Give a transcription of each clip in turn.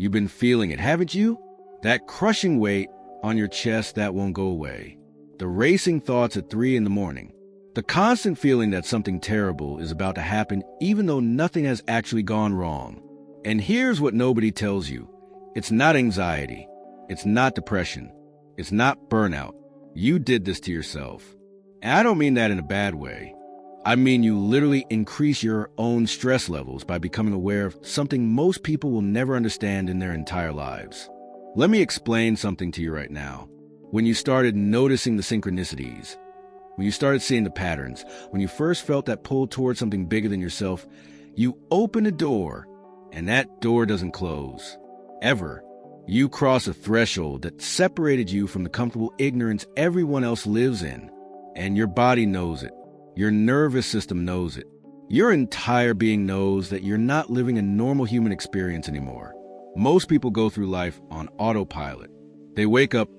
You've been feeling it, haven't you? That crushing weight on your chest that won't go away. The racing thoughts at 3 in the morning. The constant feeling that something terrible is about to happen even though nothing has actually gone wrong. And here's what nobody tells you. It's not anxiety. It's not depression. It's not burnout. You did this to yourself. And I don't mean that in a bad way. I mean you literally increase your own stress levels by becoming aware of something most people will never understand in their entire lives. Let me explain something to you right now. When you started noticing the synchronicities, when you started seeing the patterns, when you first felt that pull towards something bigger than yourself, you open a door, and that door doesn't close. Ever. You cross a threshold that separated you from the comfortable ignorance everyone else lives in. And your body knows it. Your nervous system knows it. Your entire being knows that you're not living a normal human experience anymore. Most people go through life on autopilot. They wake up,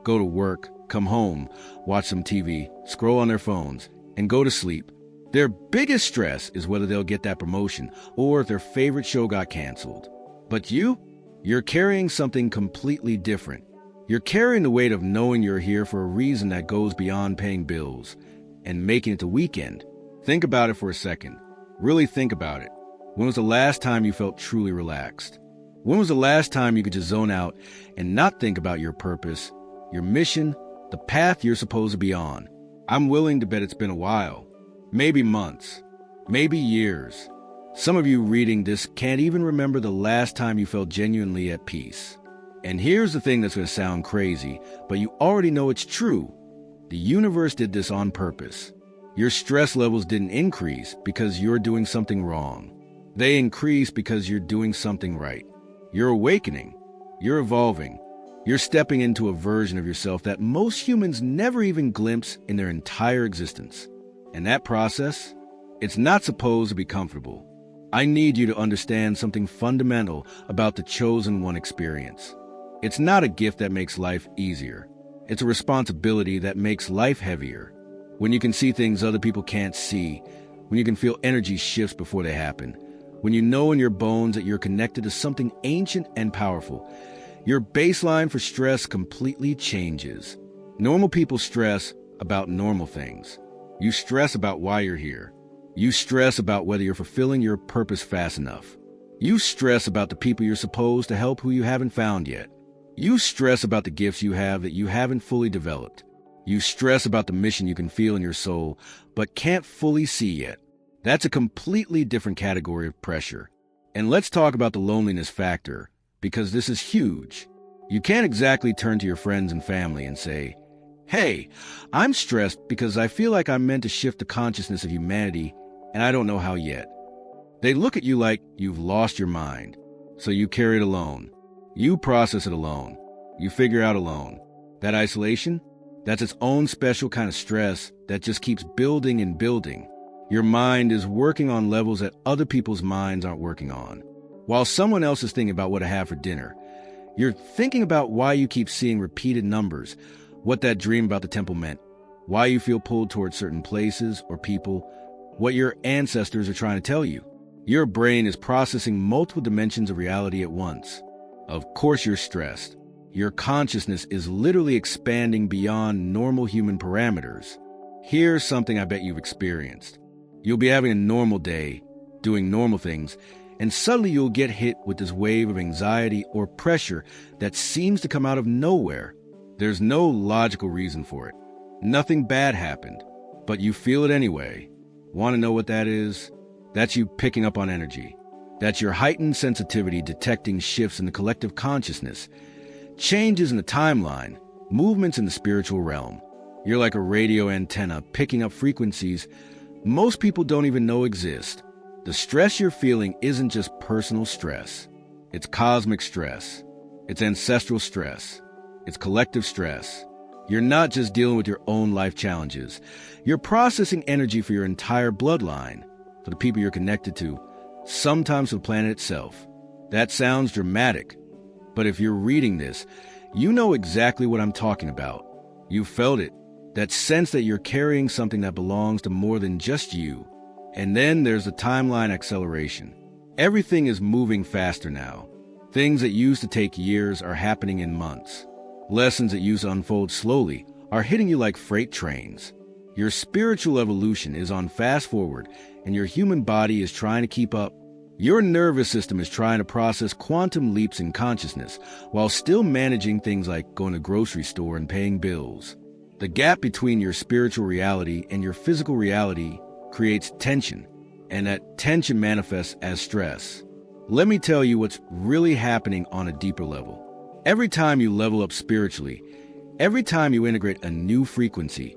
go to work, come home, watch some TV, scroll on their phones, and go to sleep. Their biggest stress is whether they'll get that promotion or if their favorite show got canceled. But you're carrying something completely different. You're carrying the weight of knowing you're here for a reason that goes beyond paying bills and making it to weekend. Think about it for a second. Really think about it. When was the last time you felt truly relaxed? When was the last time you could just zone out and not think about your purpose, your mission, the path you're supposed to be on? I'm willing to bet it's been a while. Maybe months. Maybe years. Some of you reading this can't even remember the last time you felt genuinely at peace. And here's the thing that's going to sound crazy, but you already know it's true. The universe did this on purpose. Your stress levels didn't increase because you're doing something wrong. They increase because you're doing something right. You're awakening. You're evolving. You're stepping into a version of yourself that most humans never even glimpse in their entire existence. And that process, it's not supposed to be comfortable. I need you to understand something fundamental about the chosen one experience. It's not a gift that makes life easier. It's a responsibility that makes life heavier. When you can see things other people can't see, when you can feel energy shifts before they happen, when you know in your bones that you're connected to something ancient and powerful, your baseline for stress completely changes. Normal people stress about normal things. You stress about why you're here. You stress about whether you're fulfilling your purpose fast enough. You stress about the people you're supposed to help who you haven't found yet. You stress about the gifts you have that you haven't fully developed. You stress about the mission you can feel in your soul, but can't fully see yet. That's a completely different category of pressure. And let's talk about the loneliness factor, because this is huge. You can't exactly turn to your friends and family and say, "Hey, I'm stressed because I feel like I'm meant to shift the consciousness of humanity, and I don't know how yet." They look at you like you've lost your mind, so you carry it alone. You process it alone. You figure out alone. That isolation, that's its own special kind of stress that just keeps building and building. Your mind is working on levels that other people's minds aren't working on. While someone else is thinking about what to have for dinner, you're thinking about why you keep seeing repeated numbers, what that dream about the temple meant, why you feel pulled towards certain places or people, what your ancestors are trying to tell you. Your brain is processing multiple dimensions of reality at once. Of course you're stressed. Your consciousness is literally expanding beyond normal human parameters. Here's something I bet you've experienced. You'll be having a normal day, doing normal things, and suddenly you'll get hit with this wave of anxiety or pressure that seems to come out of nowhere. There's no logical reason for it. Nothing bad happened, but you feel it anyway. Want to know what that is? That's you picking up on energy. That's your heightened sensitivity detecting shifts in the collective consciousness, changes in the timeline, movements in the spiritual realm. You're like a radio antenna picking up frequencies most people don't even know exist. The stress you're feeling isn't just personal stress. It's cosmic stress. It's ancestral stress. It's collective stress. You're not just dealing with your own life challenges. You're processing energy for your entire bloodline, for the people you're connected to, sometimes for the planet itself. That sounds dramatic, but if you're reading this, you know exactly what I'm talking about. You felt it, that sense that you're carrying something that belongs to more than just you. And then there's the timeline acceleration. Everything is moving faster now. Things that used to take years are happening in months. Lessons that used to unfold slowly are hitting you like freight trains. Your spiritual evolution is on fast forward, and your human body is trying to keep up. Your nervous system is trying to process quantum leaps in consciousness while still managing things like going to the grocery store and paying bills. The gap between your spiritual reality and your physical reality creates tension, and that tension manifests as stress. Let me tell you what's really happening on a deeper level. Every time you level up spiritually, every time you integrate a new frequency,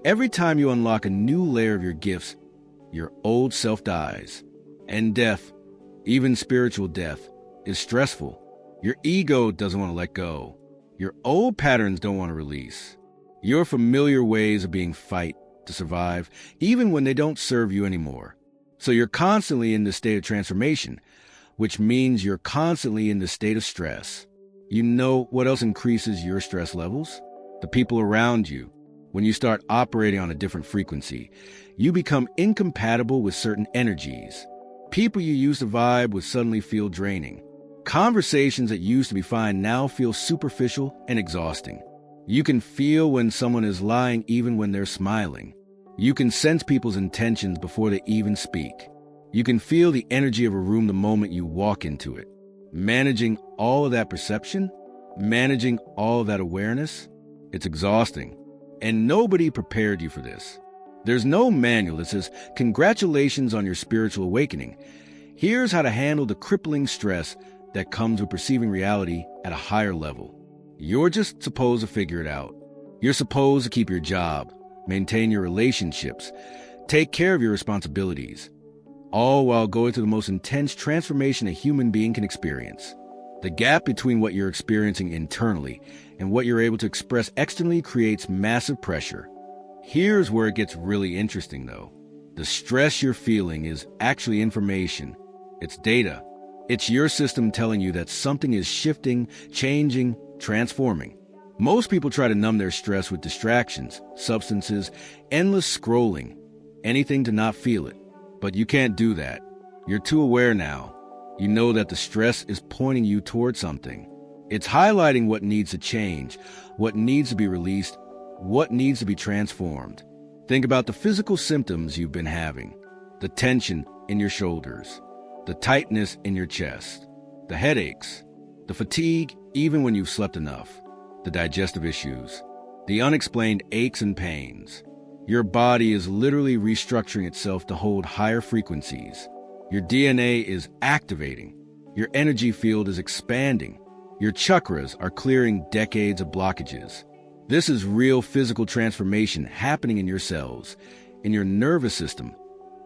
every time you unlock a new layer of your gifts, your old self dies. And death, even spiritual death, is stressful. Your ego doesn't want to let go. Your old patterns don't want to release. Your familiar ways of being fight to survive, even when they don't serve you anymore. So you're constantly in this state of transformation, which means you're constantly in this state of stress. You know what else increases your stress levels? The people around you. When you start operating on a different frequency, you become incompatible with certain energies. People you used to vibe with suddenly feel draining. Conversations that used to be fine now feel superficial and exhausting. You can feel when someone is lying even when they're smiling. You can sense people's intentions before they even speak. You can feel the energy of a room the moment you walk into it. Managing all of that perception, managing all of that awareness, it's exhausting. And nobody prepared you for this. There's no manual that says, "Congratulations on your spiritual awakening. Here's how to handle the crippling stress that comes with perceiving reality at a higher level." You're just supposed to figure it out. You're supposed to keep your job, maintain your relationships, take care of your responsibilities, all while going through the most intense transformation a human being can experience. The gap between what you're experiencing internally and what you're able to express externally creates massive pressure. Here's where it gets really interesting, though. The stress you're feeling is actually information. It's data. It's your system telling you that something is shifting, changing, transforming. Most people try to numb their stress with distractions, substances, endless scrolling, anything to not feel it. But you can't do that. You're too aware now. You know that the stress is pointing you toward something. It's highlighting what needs to change, what needs to be released, what needs to be transformed. Think about the physical symptoms you've been having. The tension in your shoulders, the tightness in your chest, the headaches, the fatigue even when you've slept enough, the digestive issues, the unexplained aches and pains. Your body is literally restructuring itself to hold higher frequencies. Your DNA is activating. Your energy field is expanding. Your chakras are clearing decades of blockages. This is real physical transformation happening in your cells, in your nervous system,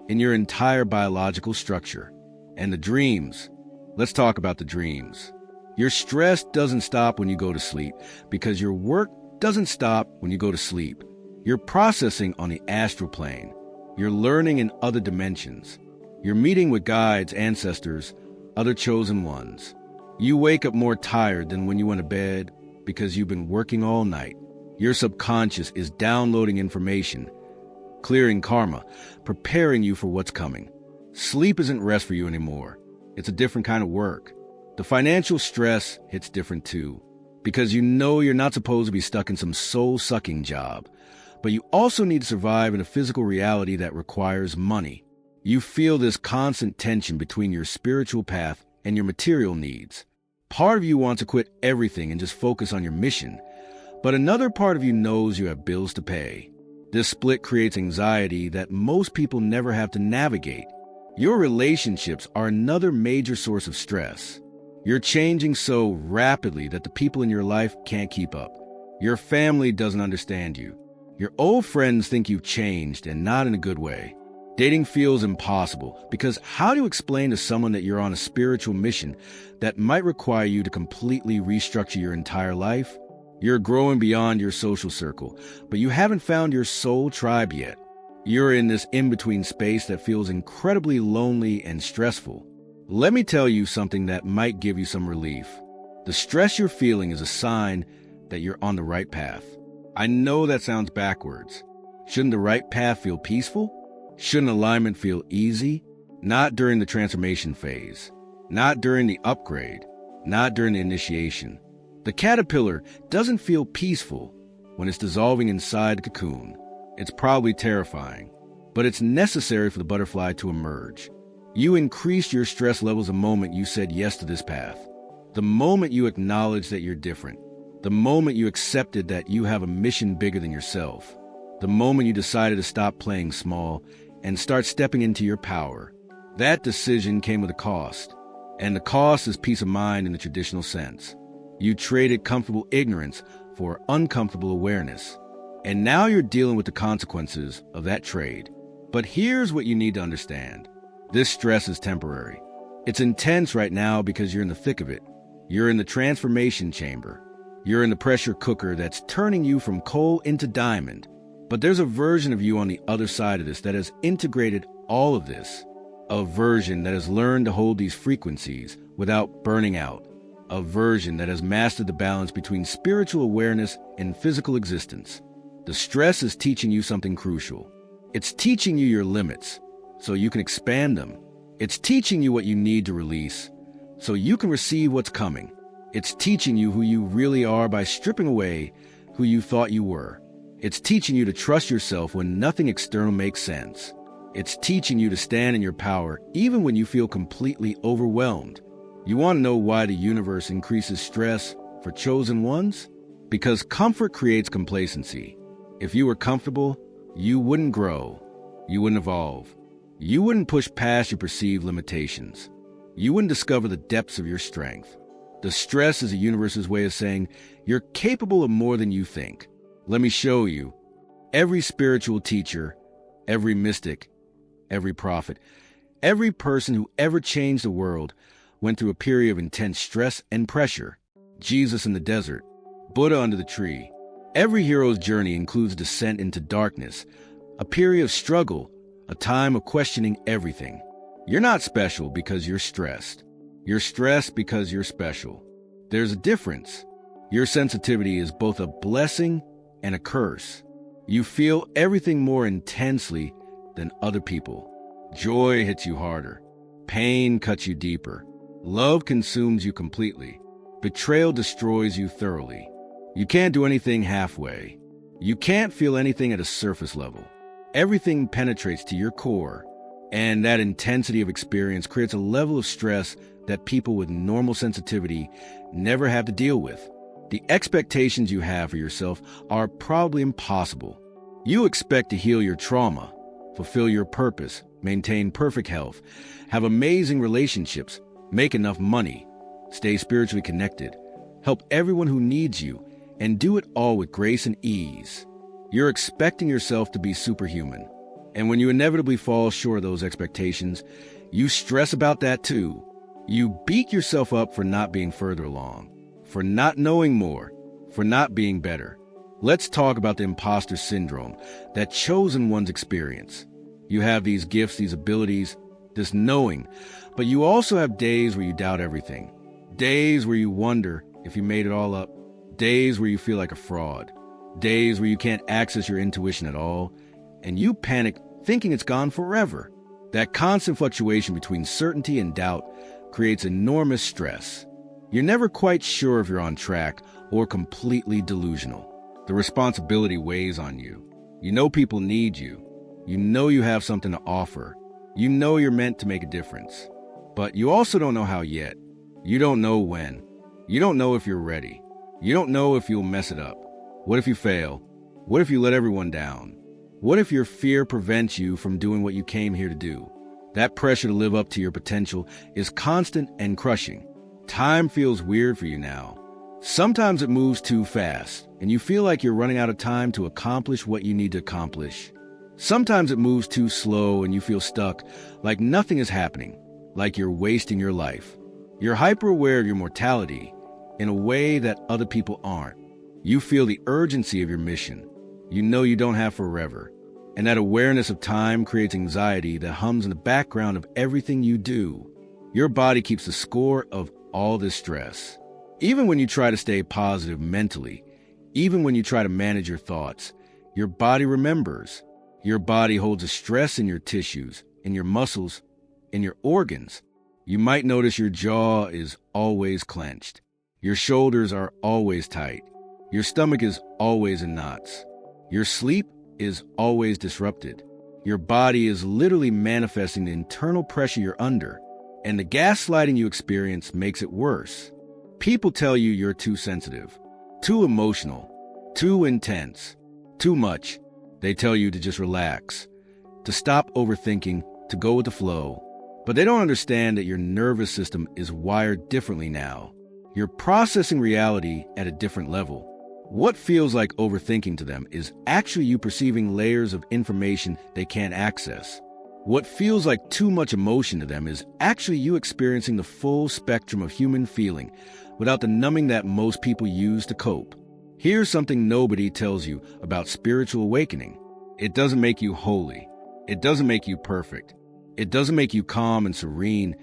in your entire biological structure. And the dreams. Let's talk about the dreams. Your stress doesn't stop when you go to sleep because your work doesn't stop when you go to sleep. You're processing on the astral plane. You're learning in other dimensions. You're meeting with guides, ancestors, other chosen ones. You wake up more tired than when you went to bed because you've been working all night. Your subconscious is downloading information, clearing karma, preparing you for what's coming. Sleep isn't rest for you anymore. It's a different kind of work. The financial stress hits different too, because you know you're not supposed to be stuck in some soul-sucking job, but you also need to survive in a physical reality that requires money. You feel this constant tension between your spiritual path and your material needs. Part of you wants to quit everything and just focus on your mission, but another part of you knows you have bills to pay. This split creates anxiety that most people never have to navigate. Your relationships are another major source of stress. You're changing so rapidly that the people in your life can't keep up. Your family doesn't understand you. Your old friends think you've changed, and not in a good way. Dating feels impossible because how do you explain to someone that you're on a spiritual mission that might require you to completely restructure your entire life? You're growing beyond your social circle, but you haven't found your soul tribe yet. You're in this in-between space that feels incredibly lonely and stressful. Let me tell you something that might give you some relief. The stress you're feeling is a sign that you're on the right path. I know that sounds backwards. Shouldn't the right path feel peaceful? Shouldn't alignment feel easy? Not during the transformation phase. Not during the upgrade. not during the initiation. The caterpillar doesn't feel peaceful when it's dissolving inside the cocoon. It's probably terrifying, but it's necessary for the butterfly to emerge. You increased your stress levels the moment you said yes to this path. The moment you acknowledged that you're different. The moment you accepted that you have a mission bigger than yourself. The moment you decided to stop playing small and start stepping into your power. That decision came with a cost. And the cost is peace of mind in the traditional sense. You traded comfortable ignorance for uncomfortable awareness. And now you're dealing with the consequences of that trade. But here's what you need to understand. This stress is temporary. It's intense right now because you're in the thick of it. You're in the transformation chamber. You're in the pressure cooker that's turning you from coal into diamond. But there's a version of you on the other side of this that has integrated all of this. A version that has learned to hold these frequencies without burning out. A version that has mastered the balance between spiritual awareness and physical existence. The stress is teaching you something crucial. It's teaching you your limits so you can expand them. It's teaching you what you need to release so you can receive what's coming. It's teaching you who you really are by stripping away who you thought you were. It's teaching you to trust yourself when nothing external makes sense. It's teaching you to stand in your power even when you feel completely overwhelmed. You want to know why the universe increases stress for chosen ones? Because comfort creates complacency. If you were comfortable, you wouldn't grow. You wouldn't evolve. You wouldn't push past your perceived limitations. You wouldn't discover the depths of your strength. The stress is the universe's way of saying you're capable of more than you think. Let me show you. Every spiritual teacher, every mystic, every prophet, every person who ever changed the world went through a period of intense stress and pressure. Jesus in the desert, Buddha under the tree. Every hero's journey includes descent into darkness, a period of struggle, a time of questioning everything. You're not special because you're stressed. You're stressed because you're special. There's a difference. Your sensitivity is both a blessing and a curse. You feel everything more intensely than other people. Joy hits you harder. Pain cuts you deeper. Love consumes you completely. Betrayal destroys you thoroughly. You can't do anything halfway. You can't feel anything at a surface level. Everything penetrates to your core, and that intensity of experience creates a level of stress that people with normal sensitivity never have to deal with. The expectations you have for yourself are probably impossible. You expect to heal your trauma, fulfill your purpose, maintain perfect health, have amazing relationships, make enough money, stay spiritually connected, help everyone who needs you, and do it all with grace and ease. You're expecting yourself to be superhuman. And when you inevitably fall short of those expectations, you stress about that too. You beat yourself up for not being further along, for not knowing more, for not being better. Let's talk about the imposter syndrome, that chosen one's experience. You have these gifts, these abilities, this knowing, but you also have days where you doubt everything. Days where you wonder if you made it all up. Days where you feel like a fraud. Days where you can't access your intuition at all, and you panic thinking it's gone forever. That constant fluctuation between certainty and doubt creates enormous stress. You're never quite sure if you're on track or completely delusional. The responsibility weighs on you. You know people need you. You know you have something to offer. You know you're meant to make a difference. But you also don't know how yet. You don't know when. You don't know if you're ready. You don't know if you'll mess it up. What if you fail? What if you let everyone down? What if your fear prevents you from doing what you came here to do? That pressure to live up to your potential is constant and crushing. Time feels weird for you now. Sometimes it moves too fast, and you feel like you're running out of time to accomplish what you need to accomplish. Sometimes it moves too slow and you feel stuck, like nothing is happening, like you're wasting your life. You're hyper-aware of your mortality in a way that other people aren't. You feel the urgency of your mission. You know you don't have forever. And that awareness of time creates anxiety that hums in the background of everything you do. Your body keeps the score of all this stress. Even when you try to stay positive mentally, even when you try to manage your thoughts, your body remembers. Your body holds a stress in your tissues, in your muscles, in your organs. You might notice your jaw is always clenched. Your shoulders are always tight. Your stomach is always in knots. Your sleep is always disrupted. Your body is literally manifesting the internal pressure you're under, and the gaslighting you experience makes it worse. People tell you you're too sensitive, too emotional, too intense, too much. They tell you to just relax, to stop overthinking, to go with the flow. But they don't understand that your nervous system is wired differently now. You're processing reality at a different level. What feels like overthinking to them is actually you perceiving layers of information they can't access. What feels like too much emotion to them is actually you experiencing the full spectrum of human feeling without the numbing that most people use to cope. Here's something nobody tells you about spiritual awakening. It doesn't make you holy. It doesn't make you perfect. It doesn't make you calm and serene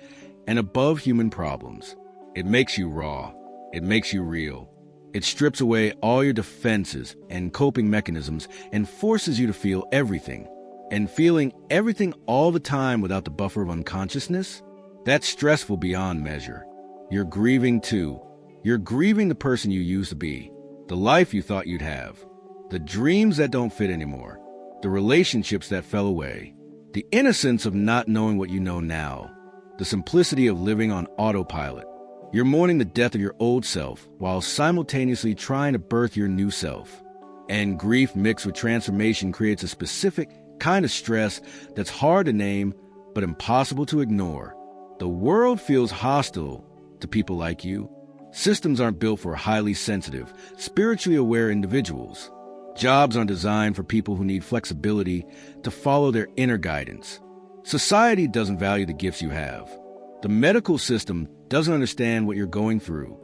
and above human problems. It makes you raw. It makes you real. It strips away all your defenses and coping mechanisms and forces you to feel everything. And feeling everything all the time without the buffer of unconsciousness? That's stressful beyond measure. You're grieving too. You're grieving the person you used to be, the life you thought you'd have, the dreams that don't fit anymore, the relationships that fell away, the innocence of not knowing what you know now, the simplicity of living on autopilot. You're mourning the death of your old self while simultaneously trying to birth your new self. And grief mixed with transformation creates a specific kind of stress that's hard to name but impossible to ignore. The world feels hostile to people like you. Systems aren't built for highly sensitive, spiritually aware individuals. Jobs aren't designed for people who need flexibility to follow their inner guidance. Society doesn't value the gifts you have. The medical system doesn't understand what you're going through.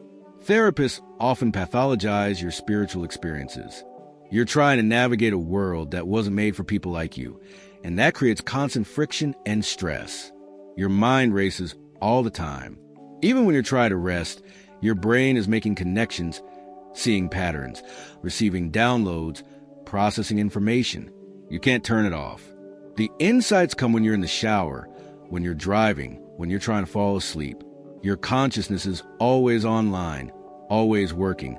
Therapists often pathologize your spiritual experiences. You're trying to navigate a world that wasn't made for people like you, and that creates constant friction and stress. Your mind races all the time. Even when you're trying to rest, your brain is making connections, seeing patterns, receiving downloads, processing information. You can't turn it off. The insights come when you're in the shower, when you're driving, when you're trying to fall asleep. Your consciousness is always online, always working,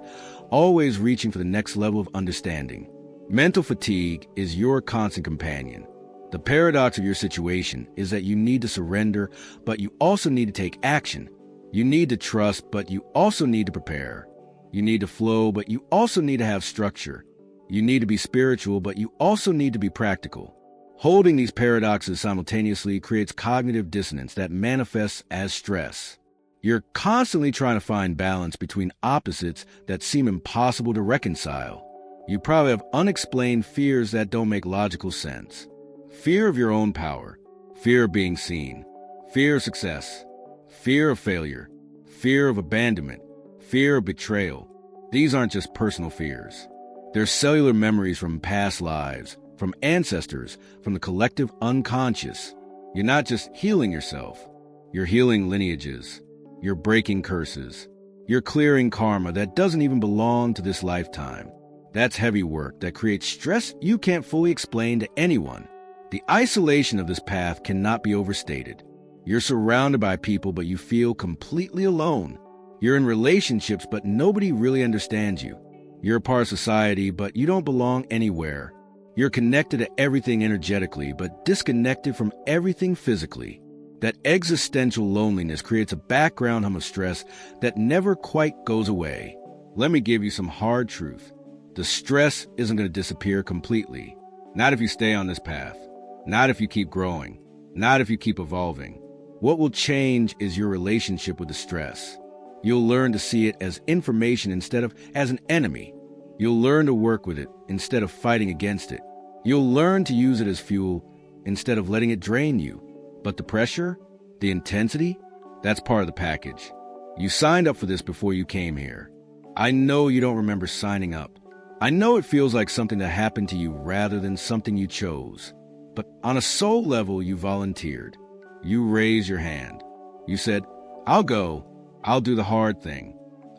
always reaching for the next level of understanding. Mental fatigue is your constant companion. The paradox of your situation is that you need to surrender, but you also need to take action. You need to trust, but you also need to prepare. You need to flow, but you also need to have structure. You need to be spiritual, but you also need to be practical. Holding these paradoxes simultaneously creates cognitive dissonance that manifests as stress. You're constantly trying to find balance between opposites that seem impossible to reconcile. You probably have unexplained fears that don't make logical sense. Fear of your own power, fear of being seen, fear of success, fear of failure, fear of abandonment, fear of betrayal. These aren't just personal fears. They're cellular memories from past lives, from ancestors, from the collective unconscious. You're not just healing yourself. You're healing lineages. You're breaking curses. You're clearing karma that doesn't even belong to this lifetime. That's heavy work that creates stress you can't fully explain to anyone. The isolation of this path cannot be overstated. You're surrounded by people, but you feel completely alone. You're in relationships, but nobody really understands you. You're a part of society, but you don't belong anywhere. You're connected to everything energetically, but disconnected from everything physically. That existential loneliness creates a background hum of stress that never quite goes away. Let me give you some hard truth. The stress isn't going to disappear completely. Not if you stay on this path. Not if you keep growing. Not if you keep evolving. What will change is your relationship with the stress. You'll learn to see it as information instead of as an enemy. You'll learn to work with it instead of fighting against it. You'll learn to use it as fuel instead of letting it drain you. But the pressure, the intensity, that's part of the package. You signed up for this before you came here. I know you don't remember signing up. I know it feels like something that happened to you rather than something you chose. But on a soul level, you volunteered. You raised your hand. You said, I'll go. I'll do the hard thing.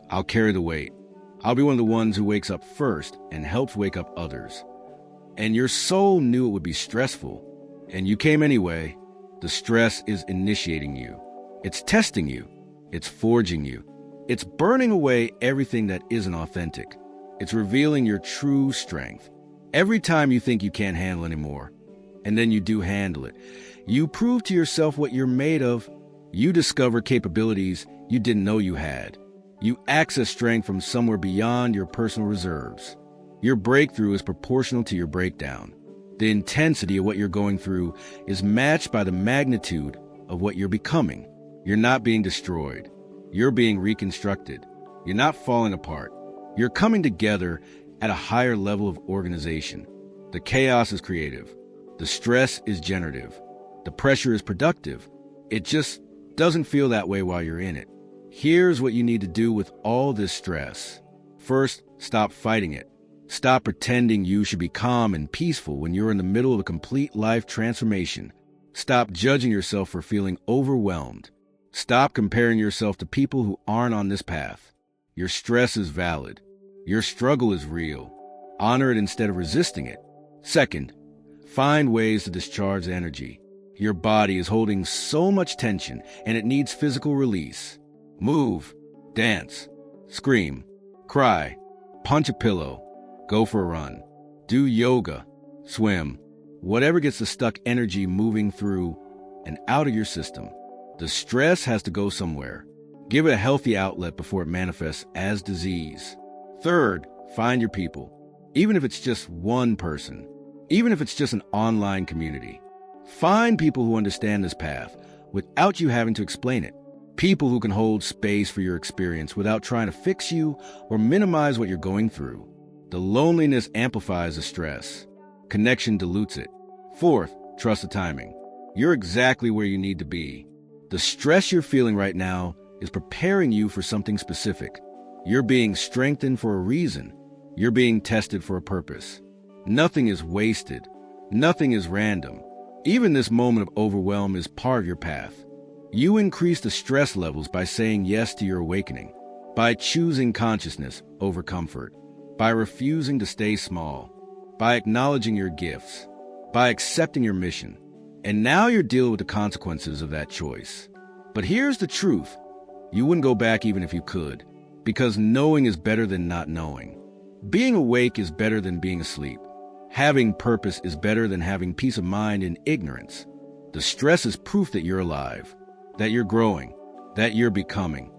I'll carry the weight. I'll be one of the ones who wakes up first and helps wake up others. And your soul knew it would be stressful. And you came anyway. The stress is initiating you. It's testing you. It's forging you. It's burning away everything that isn't authentic. It's revealing your true strength. Every time you think you can't handle anymore, and then you do handle it, you prove to yourself what you're made of. You discover capabilities you didn't know you had. You access strength from somewhere beyond your personal reserves. Your breakthrough is proportional to your breakdown. The intensity of what you're going through is matched by the magnitude of what you're becoming. You're not being destroyed. You're being reconstructed. You're not falling apart. You're coming together at a higher level of organization. The chaos is creative. The stress is generative. The pressure is productive. It just doesn't feel that way while you're in it. Here's what you need to do with all this stress. First, stop fighting it. Stop pretending you should be calm and peaceful when you're in the middle of a complete life transformation. Stop judging yourself for feeling overwhelmed. Stop comparing yourself to people who aren't on this path. Your stress is valid. Your struggle is real. Honor it instead of resisting it. Second, find ways to discharge energy. Your body is holding so much tension and it needs physical release. Move, dance, scream, cry, punch a pillow, go for a run, do yoga, swim, whatever gets the stuck energy moving through and out of your system. The stress has to go somewhere. Give it a healthy outlet before it manifests as disease. Third, find your people. Even if it's just one person, even if it's just an online community. Find people who understand this path without you having to explain it. People who can hold space for your experience without trying to fix you or minimize what you're going through. The loneliness amplifies the stress. Connection dilutes it. Fourth, trust the timing. You're exactly where you need to be. The stress you're feeling right now is preparing you for something specific. You're being strengthened for a reason. You're being tested for a purpose. Nothing is wasted. Nothing is random. Even this moment of overwhelm is part of your path. You increase the stress levels by saying yes to your awakening, by choosing consciousness over comfort, by refusing to stay small, by acknowledging your gifts, by accepting your mission. And now you're dealing with the consequences of that choice. But here's the truth. You wouldn't go back even if you could, because knowing is better than not knowing. Being awake is better than being asleep. Having purpose is better than having peace of mind in ignorance. The stress is proof that you're alive, that you're growing, that you're becoming.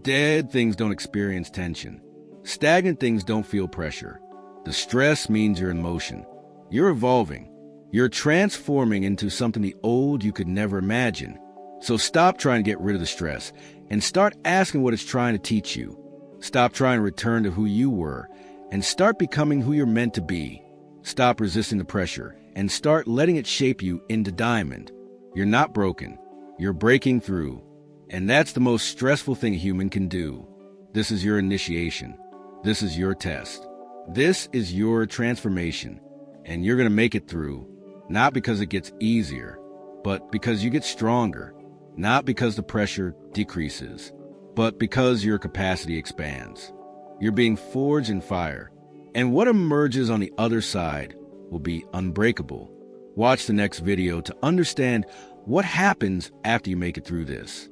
Dead things don't experience tension. Stagnant things don't feel pressure. The stress means you're in motion. You're evolving. You're transforming into something the old you could never imagine. So stop trying to get rid of the stress and start asking what it's trying to teach you. Stop trying to return to who you were and start becoming who you're meant to be. Stop resisting the pressure and start letting it shape you into diamond. You're not broken. You're breaking through. And that's the most stressful thing a human can do. This is your initiation. This is your test. This is your transformation. And you're going to make it through, not because it gets easier, but because you get stronger. Not because the pressure decreases, but because your capacity expands. You're being forged in fire. And what emerges on the other side will be unbreakable. Watch the next video to understand what happens after you make it through this.